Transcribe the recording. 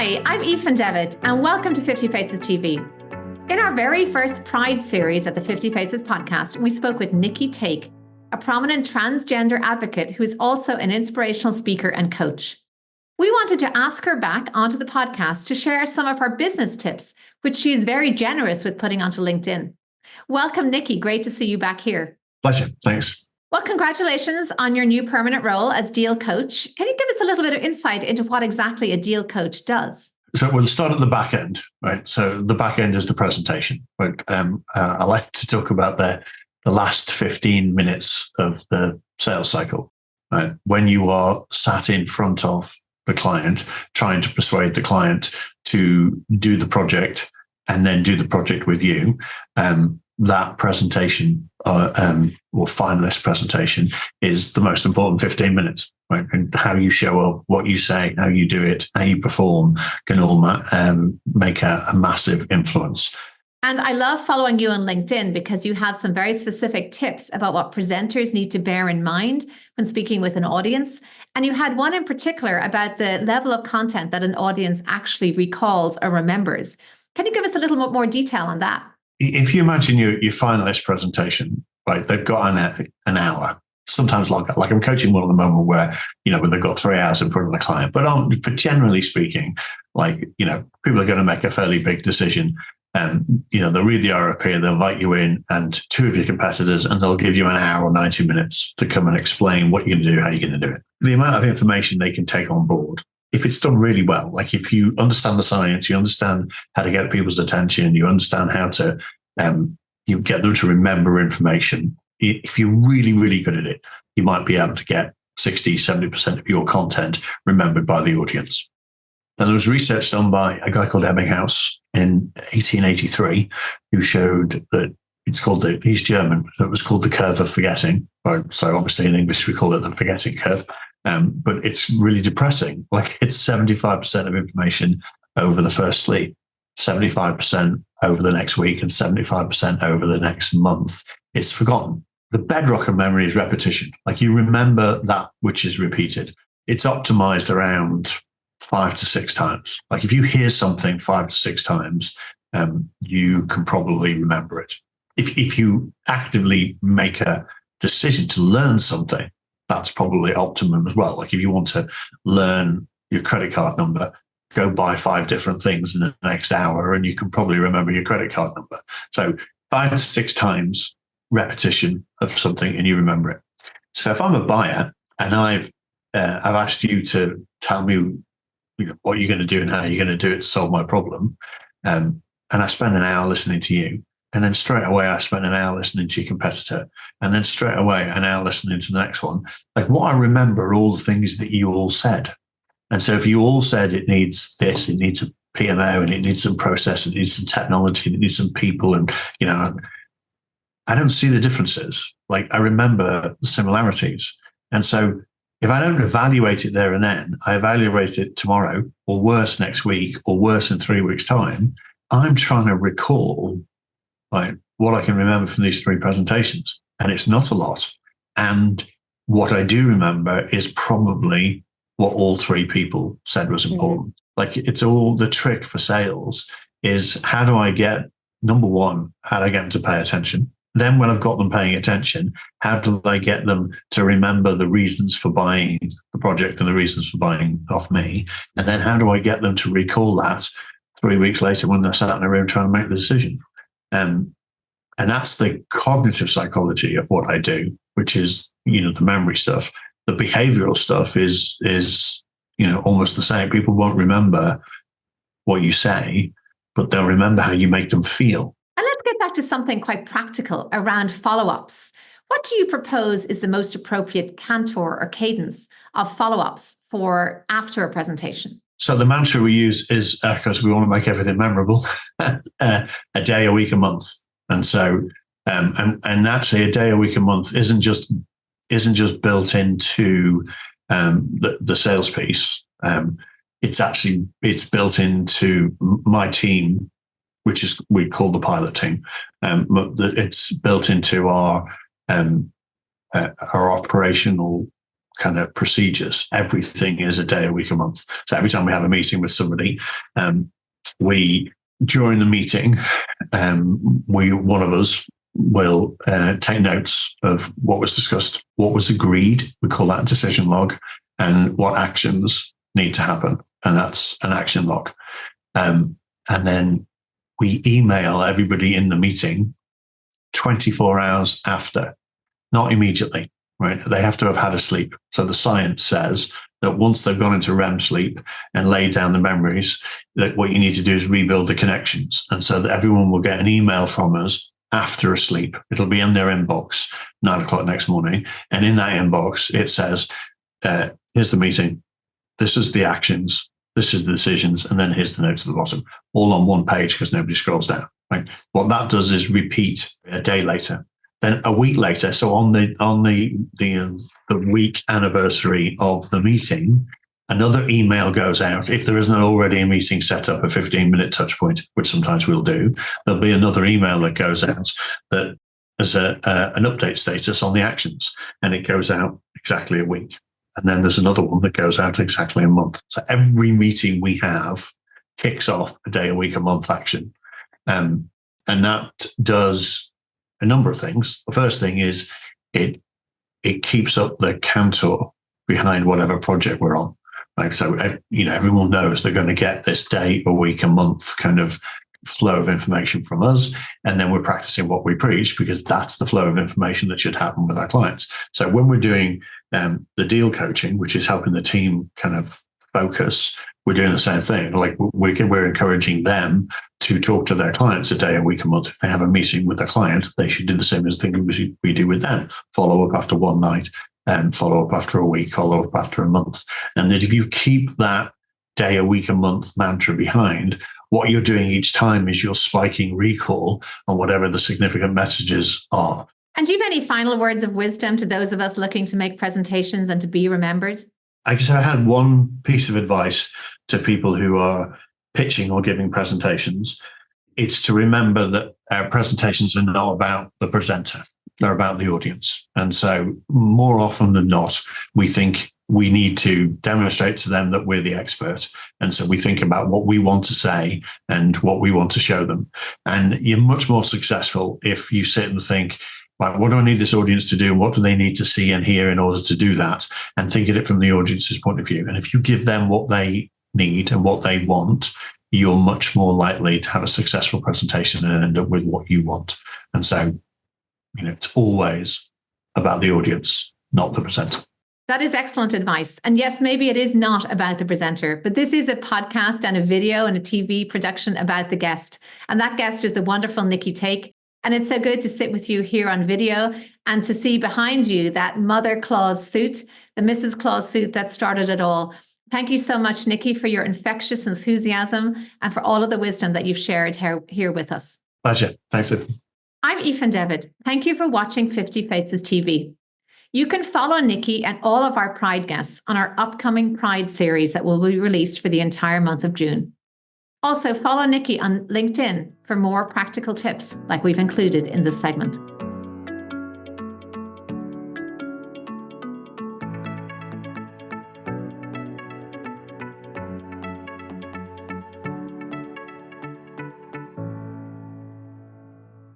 Hi, I'm Aoife Devitt, and welcome to Fiftyfaces TV. In our very first Pride series at the Fiftyfaces podcast, we spoke with Nicci Take, a prominent transgender advocate who is also an inspirational speaker and coach. We wanted to ask her back onto the podcast to share some of her business tips, which she is very generous with putting onto LinkedIn. Welcome, Nicci. Great to see you back here. Pleasure. Thanks. Well, congratulations on your new permanent role as deal coach. Can you give us a little bit of insight into what exactly a deal coach does? So we'll start at the back end, right? So the back end is the presentation. Right? I like to talk about the last 15 minutes of the sales cycle. Right? When you are sat in front of the client, trying to persuade the client to do the project and then do the project with you, that presentation or finalist presentation is the most important 15 minutes, right? And how you show up, what you say, how you do it, how you perform can all make a massive influence. And I love following you on LinkedIn because you have some very specific tips about what presenters need to bear in mind when speaking with an audience. And you had one in particular about the level of content that an audience actually recalls or remembers. Can you give us a little more detail on that? If you imagine your finalist presentation, right, they've got an hour, sometimes longer. Like I'm coaching one at the moment where, when they've got 3 hours in front of the client. But generally speaking, people are going to make a fairly big decision. They'll read the RFP, they'll invite you in and two of your competitors, and they'll give you an hour or 90 minutes to come and explain what you're going to do, how you're going to do it. The amount of information they can take on board, if it's done really well, like if you understand the science, you understand how to get people's attention, you understand how to you get them to remember information. If you're really, really good at it, you might be able to get 60, 70% of your content remembered by the audience. Now, there was research done by a guy called Ebbinghaus in 1883 who showed that he's German, so it was called the curve of forgetting. So obviously in English, we call it the forgetting curve. But it's really depressing. Like it's 75% of information over the first sleep, 75% over the next week, and 75% over the next month is forgotten. The bedrock of memory is repetition. Like you remember that which is repeated. It's optimized around 5 to 6 times. Like if you hear something 5 to 6 times, you can probably remember it. If you actively make a decision to learn something, that's probably optimum as well. Like if you want to learn your credit card number, go buy 5 different things in the next hour and you can probably remember your credit card number. So 5 to 6 times repetition of something and you remember it. So if I'm a buyer and I've asked you to tell me what you're going to do and how you're going to do it to solve my problem, and I spend an hour listening to you, and then straight away I spent an hour listening to your competitor, and then straight away an hour listening to the next one. Like what I remember are all the things that you all said. And so if you all said it needs this, it needs a PMO, and it needs some process, it needs some technology, it needs some people, and I don't see the differences. Like I remember the similarities. And so if I don't evaluate it there and then, I evaluate it tomorrow or worse next week or worse in 3 weeks' time, I'm trying to recall what I can remember from these 3 presentations. And it's not a lot. And what I do remember is probably what all 3 people said was important. Mm-hmm. Like it's all the trick for sales is how do I get, number one, how do I get them to pay attention? Then when I've got them paying attention, how do I get them to remember the reasons for buying the project and the reasons for buying off me? And then how do I get them to recall that 3 weeks later when they're sat in a room trying to make the decision? And that's the cognitive psychology of what I do, which is, the memory stuff. The behavioral stuff is almost the same. People won't remember what you say, but they'll remember how you make them feel. And let's get back to something quite practical around follow-ups. What do you propose is the most appropriate canter or cadence of follow-ups for after a presentation? So the mantra we use is, because we want to make everything memorable, a day, a week, a month. And so, and actually a day, a week, a month isn't just built into the sales piece. It's built into my team, which we call the pilot team. It's built into our operational kind of procedures. Everything is a day, a week, a month. So every time we have a meeting with somebody, during the meeting, one of us will take notes of what was discussed, what was agreed. We call that a decision log, and what actions need to happen. And that's an action log. And then we email everybody in the meeting 24 hours after, not immediately, right? They have to have had a sleep. So the science says that once they've gone into REM sleep and laid down the memories, that what you need to do is rebuild the connections. And so that everyone will get an email from us after a sleep. It'll be in their inbox, 9:00 next morning. And in that inbox, it says, here's the meeting. This is the actions. This is the decisions. And then here's the notes at the bottom, all on one page because nobody scrolls down. Right? What that does is repeat a day later. Then a week later, so on the week anniversary of the meeting, another email goes out. If there isn't already a meeting set up, a 15-minute touch point, which sometimes we'll do, there'll be another email that goes out that as an update status on the actions, and it goes out exactly a week. And then there's another one that goes out exactly a month. So every meeting we have kicks off a day, a week, a month action. And that does a number of things. The first thing is it keeps up the canter behind whatever project we're on. Like, so, everyone knows they're going to get this day, a week, a month kind of flow of information from us. And then we're practicing what we preach because that's the flow of information that should happen with our clients. So when we're doing the deal coaching, which is helping the team kind of focus, we're doing the same thing. Like we're encouraging them to talk to their clients a day, a week, a month. If they have a meeting with their client, they should do the same as thing we do with them. Follow up after one night, and follow up after a week, follow up after a month. And that if you keep that day, a week, a month mantra behind, what you're doing each time is you're spiking recall on whatever the significant messages are. And do you have any final words of wisdom to those of us looking to make presentations and to be remembered? I guess I had one piece of advice to people who are pitching or giving presentations. It's to remember that our presentations are not about the presenter. They're about the audience. And so more often than not, we think we need to demonstrate to them that we're the expert. And so we think about what we want to say and what we want to show them. And you're much more successful if you sit and think, right, what do I need this audience to do? And what do they need to see and hear in order to do that? And think of it from the audience's point of view. And if you give them what they need and what they want, you're much more likely to have a successful presentation and end up with what you want. And so, it's always about the audience, not the presenter. That is excellent advice. And yes, maybe it is not about the presenter, but this is a podcast and a video and a TV production about the guest. And that guest is the wonderful Nicci Take. And it's so good to sit with you here on video and to see behind you that Mother Claus suit, the Mrs. Claus suit that started it all. Thank you so much, Nicci, for your infectious enthusiasm and for all of the wisdom that you've shared here with us. Pleasure. Thanks, Eve. I'm Aoife David. Thank you for watching 50 Faces TV. You can follow Nicci and all of our Pride guests on our upcoming Pride series that will be released for the entire month of June. Also, follow Nicci on LinkedIn for more practical tips like we've included in this segment.